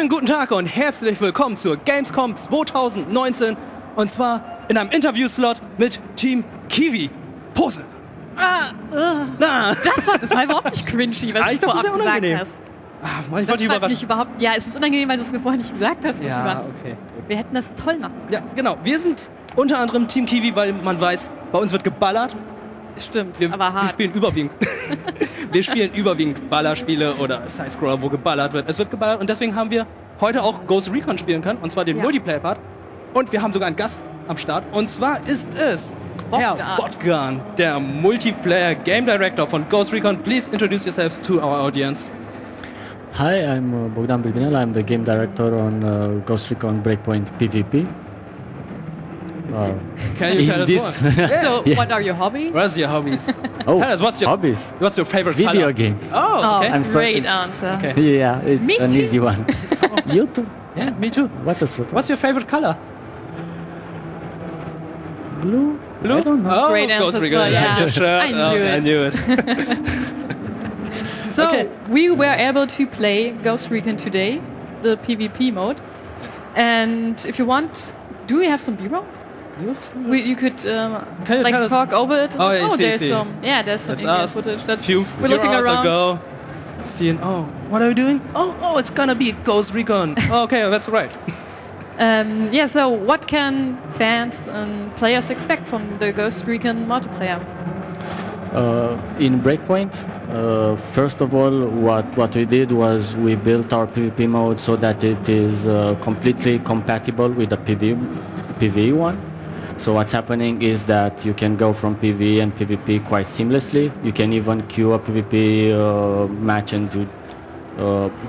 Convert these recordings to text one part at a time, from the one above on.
Schönen guten Tag und herzlich willkommen zur Gamescom 2019 und zwar in einem Interviewslot mit Team Kiwi. Pose! Das war überhaupt nicht cringy, was du vorab gesagt hast. Ich wollte das nicht überhaupt. Ja, es ist unangenehm, weil du es mir vorher nicht gesagt hast. Ja, okay. Wir hätten das toll machen können. Ja, genau. Wir sind unter anderem Team Kiwi, weil man weiß, bei uns wird geballert. Stimmt, Wir aber hart. spielen überwiegend Ballerspiele oder Sidescroller, wo geballert wird. Es wird geballert und deswegen haben wir heute auch Ghost Recon spielen können, und zwar den Multiplayer-Part. Und wir haben sogar einen Gast am Start, und zwar ist es Herr Botgun, der Multiplayer Game Director von Ghost Recon. Please introduce yourselves to our audience. Hi, I'm Bogdan Bilbinel. I'm the game director on Ghost Recon Breakpoint PvP. Can you tell us more? So, what are your hobbies? What's your hobbies? Oh, tell us what's your favorite video color? games. Oh, okay. Great answer. Okay. Yeah, it's Me an too. easy one. You too? Yeah, me too. What a surprise. What's your favorite color? Blue? Blue? I don't know. Oh, Great Ghost answer, Recon. yeah. Your shirt. I knew it. So, Okay. we were able to play Ghost Recon today, the PvP mode. And if you want, do we have some B-roll? You could Can you like tell us- talk over it. Oh, yeah, there's see. some. Yeah, there's some That's in-game us. footage. Few We're looking hours around. ago, seeing, what are we doing? Oh, it's gonna be Ghost Recon. Okay, that's right. So what can fans and players expect from the Ghost Recon multiplayer? In Breakpoint, first of all, what we did was we built our PvP mode so that it is completely compatible with the PvE one. So what's happening is that you can go from PvE and PvP quite seamlessly. You can even queue a PvP match and you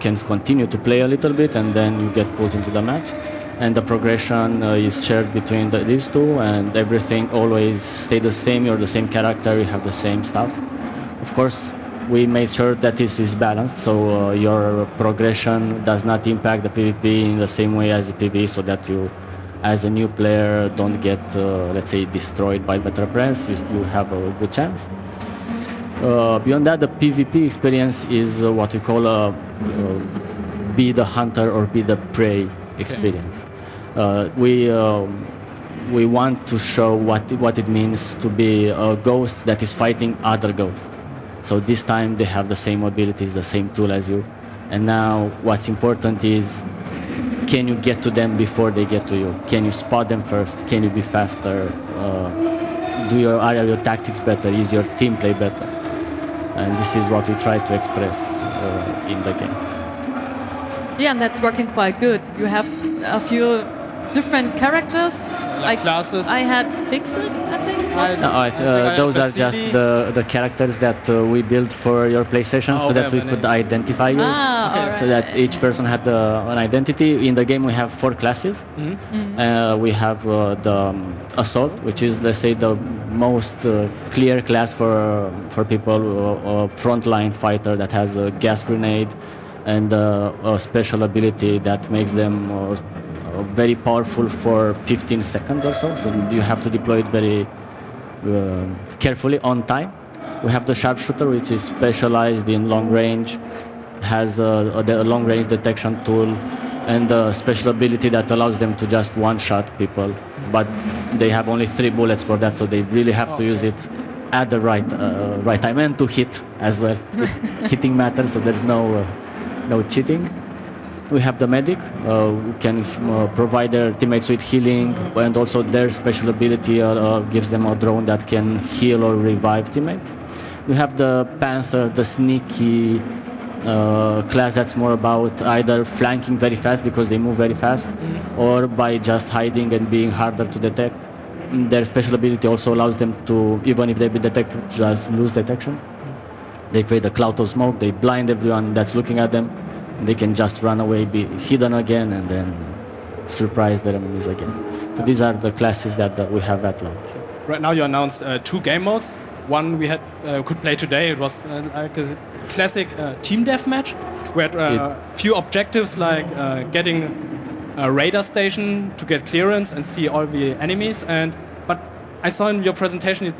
can continue to play a little bit and then you get put into the match. And the progression is shared between these two, and everything always stay the same. You're the same character, you have the same stuff. Of course, we made sure that this is balanced, so your progression does not impact the PvP in the same way as the PvE, so that you, as a new player, don't get, let's say, destroyed by veteran players. You have a good chance. Beyond that, the PvP experience is what we call be the hunter or be the prey experience. We want to show what it means to be a ghost that is fighting other ghosts. So this time they have the same abilities, the same tool as you. And now what's important is, can you get to them before they get to you? Can you spot them first? Can you be faster? Are your tactics better? Is your team play better? And this is what we try to express in the game. Yeah, and that's working quite good. You have a few different characters. Like classes. I had Fixit, I think. Those are just the characters that we built for your PlayStation, so that we could identify you. Alright. So that each person had an identity. In the game we have 4 classes. We have the Assault, which is, let's say, the most clear class for people, a frontline fighter that has a gas grenade and a special ability that makes them very powerful for 15 seconds or so. So you have to deploy it very carefully on time. We have the Sharpshooter, which is specialized in long range, has a long range detection tool, and a special ability that allows them to just one-shot people. But they have only 3 bullets for that, so they really have to use it at the right time, and to hit as well. Hitting matters, so there's no cheating. We have the medic, who can provide their teammates with healing, and also their special ability gives them a drone that can heal or revive teammates. We have the Panther, the sneaky class that's more about either flanking very fast because they move very fast, or by just hiding and being harder to detect. Their special ability also allows them to, even if they be detected, just lose detection. They create a cloud of smoke, they blind everyone that's looking at them. They can just run away, be hidden again, and then surprise their enemies again. So these are the classes that we have at launch. Right now you announced 2 game modes. One we could play today. It was like a classic team deathmatch. We had few objectives like getting a radar station to get clearance and see all the enemies. But I saw in your presentation you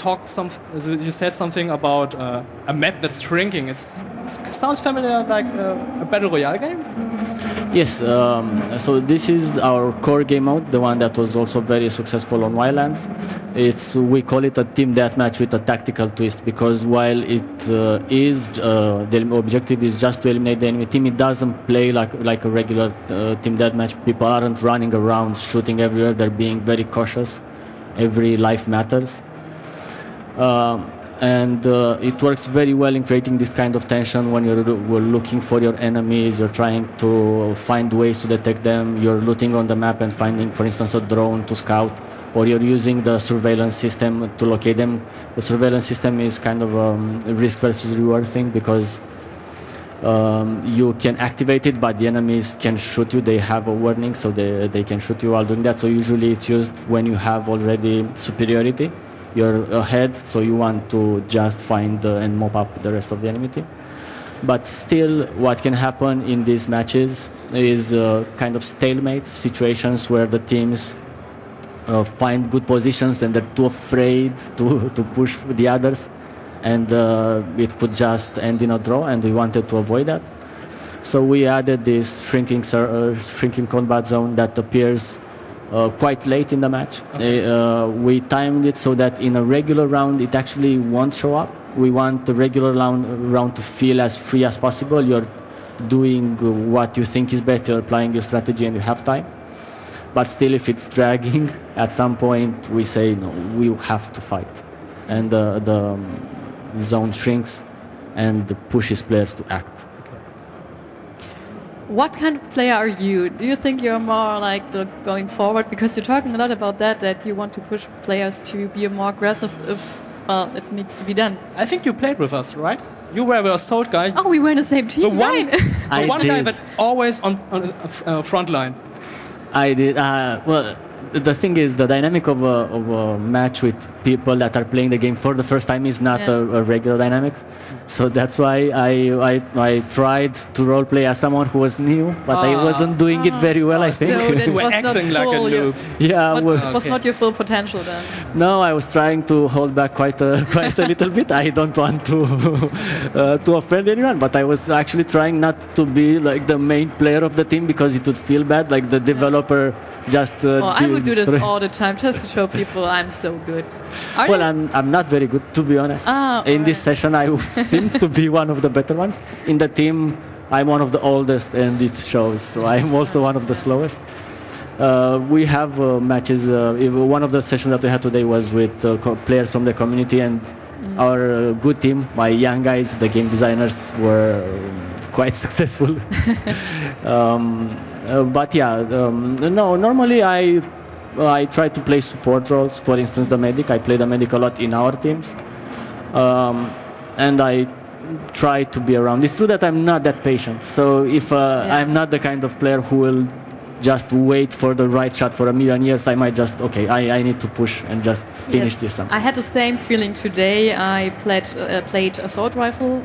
said something about a map that's shrinking. It sounds familiar, like a battle royale game. Yes, so this is our core game mode, the one that was also very successful on Wildlands. We call it a team deathmatch with a tactical twist, because while it is the objective is just to eliminate the enemy team, it doesn't play like a regular team deathmatch. People aren't running around shooting everywhere; they're being very cautious. Every life matters. And it works very well in creating this kind of tension when you're looking for your enemies, you're trying to find ways to detect them, you're looting on the map and finding, for instance, a drone to scout, or you're using the surveillance system to locate them. The surveillance system is kind of a risk versus reward thing, because you can activate it, but the enemies can shoot you. They have a warning, so they can shoot you while doing that. So usually it's used when you have already superiority. You're ahead, so you want to just find and mop up the rest of the enemy team. But still, what can happen in these matches is kind of stalemate situations where the teams find good positions and they're too afraid to push the others, and it could just end in a draw, and we wanted to avoid that. So we added this shrinking combat zone that appears quite late in the match. Okay. We timed it so that in a regular round it actually won't show up. We want the regular round to feel as free as possible. You're doing what you think is better, you're applying your strategy, and you have time. But still, if it's dragging, at some point we say, no, we have to fight. And the zone shrinks and pushes players to act. What kind of player are you? Do you think you're more like the going forward? Because you're talking a lot about that you want to push players to be more aggressive if, well, it needs to be done. I think you played with us, right? You were the assault guy. Oh, we were in the same team, right? The one guy that always on front line. I did. Well, the thing is, the dynamic of a match with people that are playing the game for the first time is not a regular dynamic. So that's why I tried to roleplay as someone who was new, but I wasn't doing it very well, I think. So you were acting like a noob. Yeah, it was not your full potential then. No, I was trying to hold back quite a little bit. I don't want to offend anyone, but I was actually trying not to be like the main player of the team, because it would feel bad, like the developer just. I would do this all the time just to show people I'm so good. Well, I'm not very good, to be honest. In this session, I seem to be one of the better ones. In the team, I'm one of the oldest, and it shows. So I'm also one of the slowest. We have matches. One of the sessions that we had today was with players from the community, and our good team, my young guys, the game designers, were quite successful. But yeah, no. Normally, I try to play support roles. For instance, the medic. I play the medic a lot in our teams, and I try to be around. It's true that I'm not that patient. So if I'm not the kind of player who will just wait for the right shot for a million years, I might just, I need to push and just finish this up. I had the same feeling today. I played assault rifle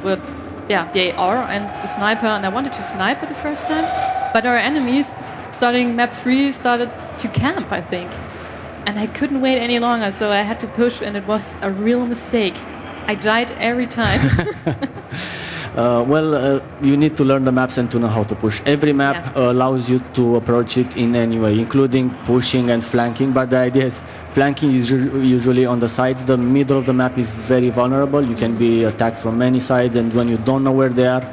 with the AR and the sniper, and I wanted to snipe it the first time, but our enemies starting map 3 started to camp, I think, and I couldn't wait any longer, so I had to push, and it was a real mistake. I died every time. You need to learn the maps and to know how to push. Every map allows you to approach it in any way, including pushing and flanking, but the idea is flanking is usually on the sides. The middle of the map is very vulnerable. You can be attacked from many sides, and when you don't know where they are,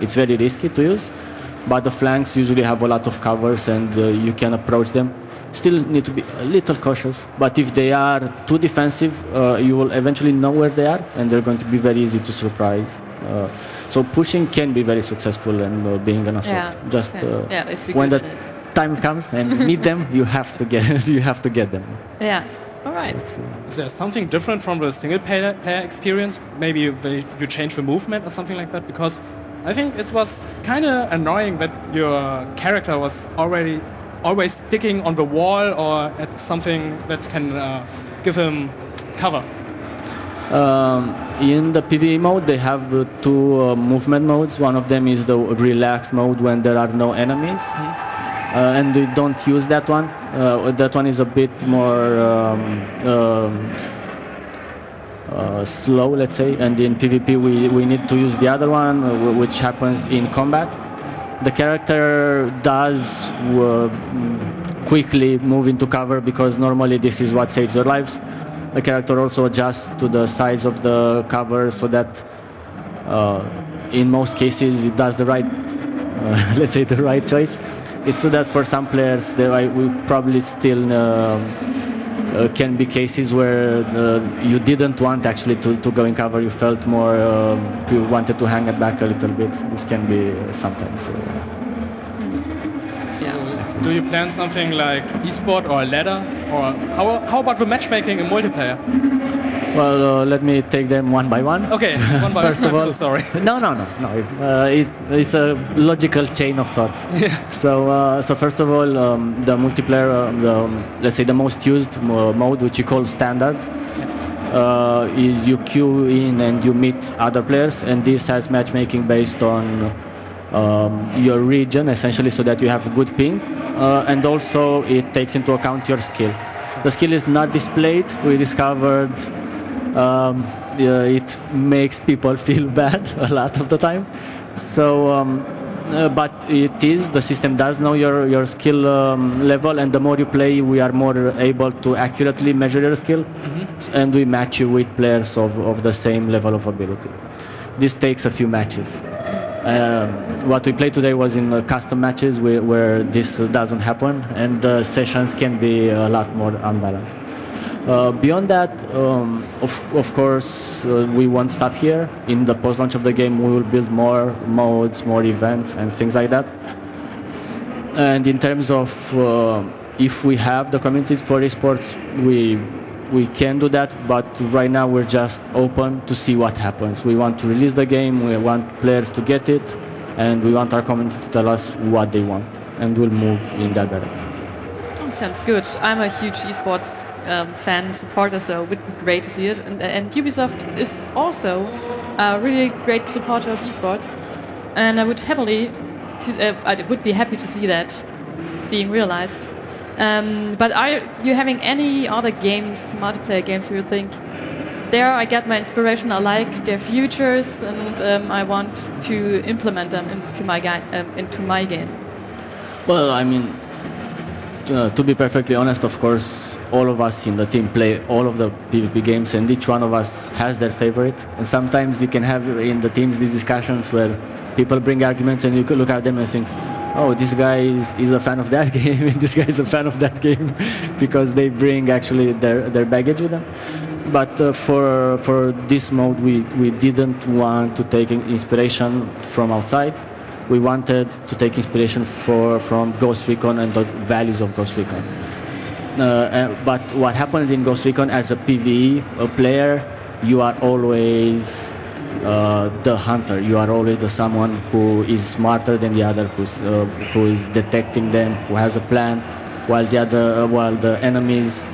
it's very risky to use. But the flanks usually have a lot of covers, and you can approach them. Still need to be a little cautious, but if they are too defensive, you will eventually know where they are, and they're going to be very easy to surprise. So pushing can be very successful in being an assault. When the time comes and meet them, you have to get them. Yeah. All right. Is there something different from the single player experience? Maybe you change the movement or something like that? Because I think it was kind of annoying that your character was always sticking on the wall or at something that can give him cover. In the PvE mode, they have two movement modes. One of them is the relaxed mode when there are no enemies. And we don't use that one. That one is a bit more slow, let's say. And in PvP, we need to use the other one, which happens in combat. the character does quickly move into cover because normally this is what saves your lives. The character also adjusts to the size of the cover so that in most cases it does the right, let's say the right choice. It's true that for some players we probably still can be cases where you didn't want actually to go in cover. You felt more, you wanted to hang it back a little bit. This can be sometimes. So, do you plan something like esport or a ladder? Or how about the matchmaking in multiplayer? Well, let me take them one by one. Okay, one by First one. of all, I'm so sorry. No. It's a logical chain of thoughts. Yeah. So first of all, the multiplayer, let's say the most used mode, which you call standard, is you queue in and you meet other players, and this has matchmaking based on your region, essentially, so that you have a good ping, and also it takes into account your skill. The skill is not displayed. We discovered it makes people feel bad a lot of the time. So, but the system does know your skill level, and the more you play, we are more able to accurately measure your skill, and we match you with players of the same level of ability. This takes a few matches. What we played today was in custom matches where this doesn't happen, and the sessions can be a lot more unbalanced. Beyond that, of course, we won't stop here. In the post-launch of the game, we will build more modes, more events, and things like that. And in terms of if we have the community for esports, we can do that, but right now we're just open to see what happens. We want to release the game, we want players to get it, and we want our community to tell us what they want, and we'll move in that direction. Oh, sounds good. I'm a huge esports fan, supporter, so it would be great to see it. And Ubisoft is also a really great supporter of esports, and I would be happy to see that being realized. But are you having any other games, multiplayer games, where you think, there I get my inspiration, I like their futures, and I want to implement them into my game? Well, I mean, to be perfectly honest, of course, all of us in the team play all of the PvP games, and each one of us has their favorite. And sometimes you can have in the teams these discussions where people bring arguments, and you could look at them and think, oh, this guy is a fan of that game, and this guy is a fan of that game, because they bring actually their baggage with them. But for this mode, we didn't want to take inspiration from outside. We wanted to take inspiration from Ghost Recon and the values of Ghost Recon. But what happens in Ghost Recon as a PvE player, you are always the hunter. You are always the someone who is smarter than the other, who is detecting them, who has a plan, while the enemies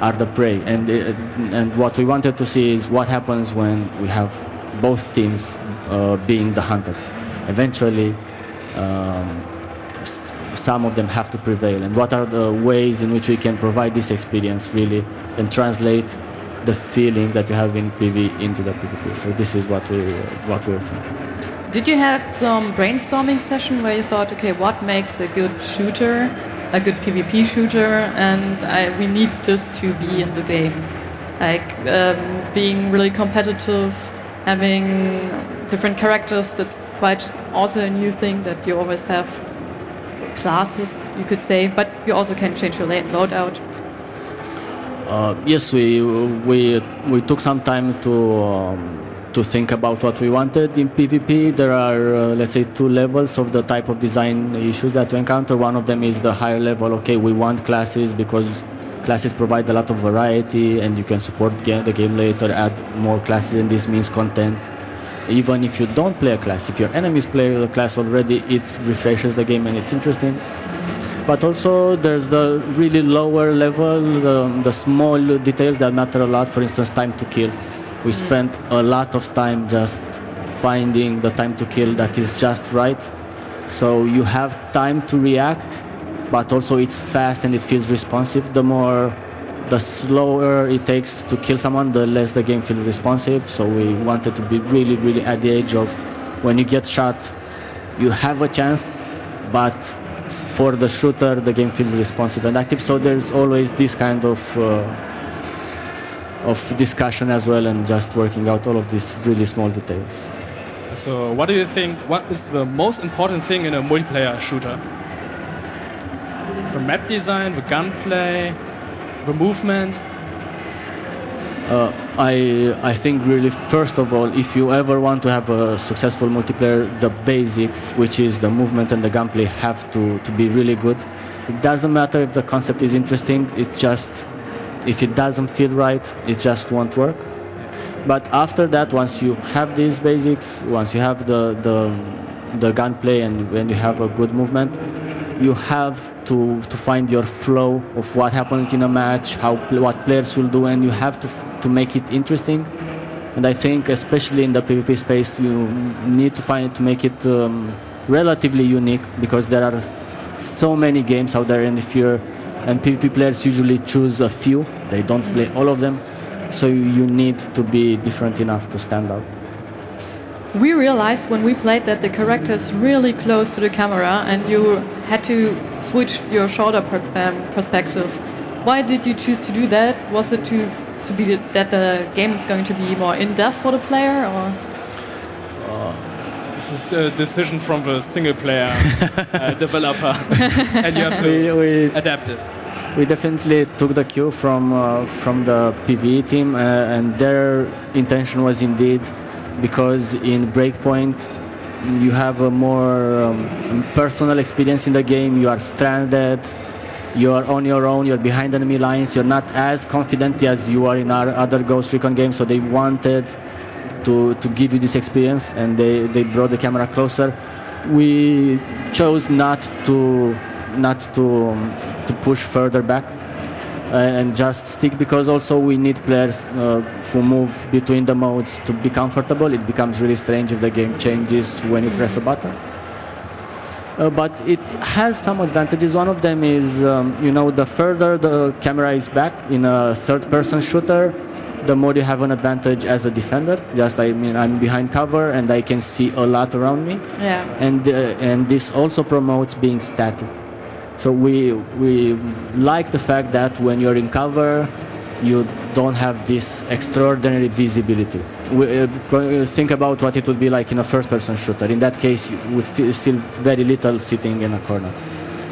are the prey. And what we wanted to see is what happens when we have both teams being the hunters. Eventually, some of them have to prevail. And what are the ways in which we can provide this experience really and translate the feeling that you have in PvE into the PvP. So this is what we were thinking. Did you have some brainstorming session where you thought, okay, what makes a good shooter, a good PvP shooter, and we need this to be in the game? Like being really competitive, having different characters, that's quite also a new thing, that you always have classes, you could say, but you also can change your loadout. Yes, we took some time to think about what we wanted in PvP. There are, let's say, two levels of the type of design issues that we encounter. One of them is the higher level. Okay, we want classes because classes provide a lot of variety, and you can support the game later, add more classes, and this means content. Even if you don't play a class, if your enemies play a class already, it refreshes the game and it's interesting. But also there's the really lower level, the small details that matter a lot. For instance, time to kill. We spent a lot of time just finding the time to kill that is just right. So you have time to react, but also it's fast and it feels responsive. The slower it takes to kill someone, the less the game feels responsive. So we wanted to be really, really at the edge of when you get shot, you have a chance but for the shooter, the game feels responsive and active. So there's always this kind of discussion as well, and just working out all of these really small details. So what do you think, what is the most important thing in a multiplayer shooter? The map design, the gunplay, the movement? I think really, first of all, if you ever want to have a successful multiplayer, the basics, which is the movement and the gunplay, have to be really good. It doesn't matter if the concept is interesting, it just, if it doesn't feel right, it just won't work. But after that, once you have these basics, once you have the gunplay and when you have a good movement, you have to find your flow of what happens in a match, what players will do, and you have to make it interesting. And I think especially in the PvP space, you need to make it relatively unique, because there are so many games out there, and PvP players usually choose a few, they don't play all of them. So you need to be different enough to stand out. We realized when we played that the character is really close to the camera and you had to switch your shoulder perspective. Why did you choose to do that? Was it to be that the game is going to be more in-depth for the player, or? This is a decision from the single-player developer, and you have to adapt it. We definitely took the cue from the PvE team, and their intention was indeed, because in Breakpoint you have a more personal experience in the game. You are stranded, you are on your own, you're behind enemy lines, you're not as confident as you are in our other Ghost Recon games, so they wanted to give you this experience, and they brought the camera closer. We chose not to push further back and just stick, because also we need players who move between the modes to be comfortable. It becomes really strange if the game changes when you press a button. But it has some advantages. One of them is, the further the camera is back in a third-person shooter, the more you have an advantage as a defender. I'm behind cover and I can see a lot around me. Yeah. And this also promotes being static. So we like the fact that when you're in cover, you don't have this extraordinary visibility. Think about what it would be like in a first-person shooter. In that case, you would still very little sitting in a corner.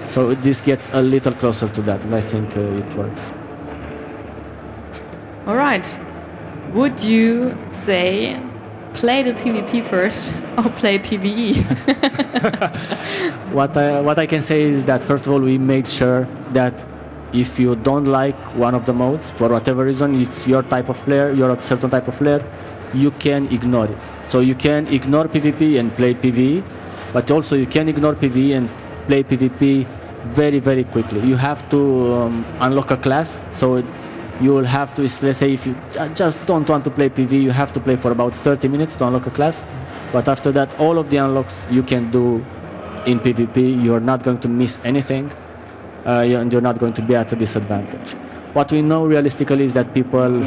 So this gets a little closer to that, and I think it works. All right. Would you say play the PvP first or play PvE? What I can say is that, first of all, we made sure that if you don't like one of the modes, for whatever reason, it's your type of player, you're a certain type of player, you can ignore it. So you can ignore PvP and play PvE, but also you can ignore PvE and play PvP very, very quickly. You have to unlock a class, so you will have to, let's say if you just don't want to play PvE, you have to play for about 30 minutes to unlock a class. But after that, all of the unlocks you can do in PvP. You're not going to miss anything, and you're not going to be at a disadvantage. What we know realistically is that people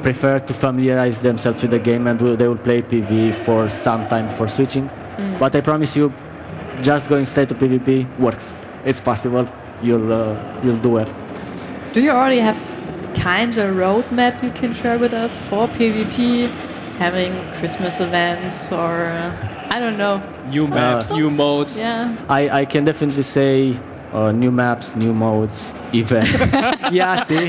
prefer to familiarize themselves with the game, and they will play PvE for some time before switching. But I promise you, just going straight to PvP works. It's possible. You'll do well. Do you already have kind of roadmap you can share with us for PvP, having Christmas events or I don't know, new maps, new modes? Yeah, I can definitely say new maps, new modes, events. Yeah, see,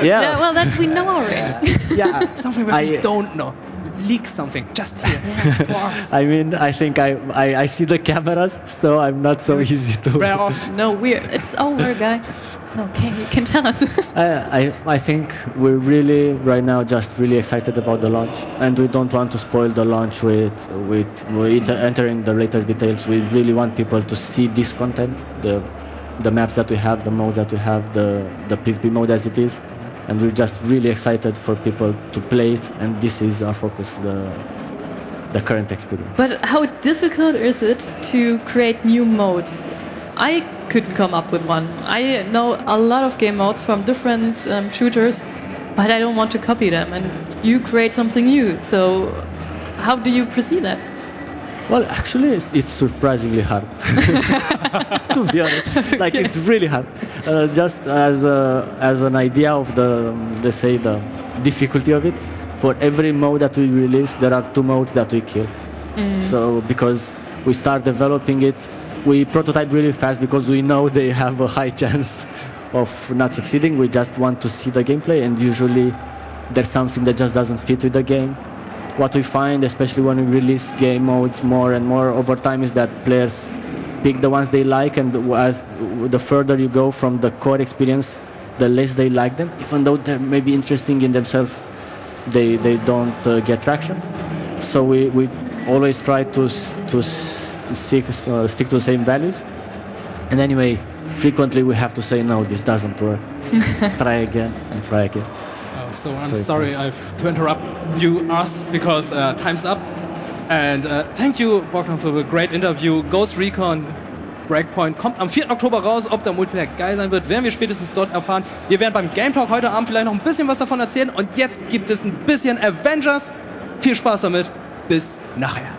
yeah. well, that we know already. Yeah, something that we don't know. Leak something just here. Yeah. I mean, I think I see the cameras, so I'm not so easy to. No, it's over, guys. It's okay, you can tell us. I think we're really right now just really excited about the launch, and we don't want to spoil the launch with entering the later details. We really want people to see this content, the maps that we have, the modes that we have, the PvP mode as it is. And we're just really excited for people to play it, and this is our focus, the current experience. But how difficult is it to create new modes? I couldn't come up with one. I know a lot of game modes from different shooters, but I don't want to copy them, and you create something new. So how do you proceed that? Well, actually, it's surprisingly hard. To be honest, like it's really hard. Just as an idea of the, let's say, the difficulty of it. For every mode that we release, there are 2 modes that we kill. So because we start developing it, we prototype really fast because we know they have a high chance of not succeeding. We just want to see the gameplay, and usually there's something that just doesn't fit with the game. What we find, especially when we release game modes more and more over time, is that players pick the ones they like, and as the further you go from the core experience, the less they like them. Even though they're maybe interesting in themselves, they don't get traction. So we always try to stick to the same values. And anyway, frequently we have to say, no, this doesn't work. Try again and try again. So I'm sorry I have to interrupt us because time's up. And thank you, Bogdan, for the great interview. Ghost Recon Breakpoint kommt am 4. Oktober raus. Ob der Multiplayer geil sein wird, werden wir spätestens dort erfahren. Wir werden beim Game Talk heute Abend vielleicht noch ein bisschen was davon erzählen. Und jetzt gibt es ein bisschen Avengers. Viel Spaß damit. Bis nachher.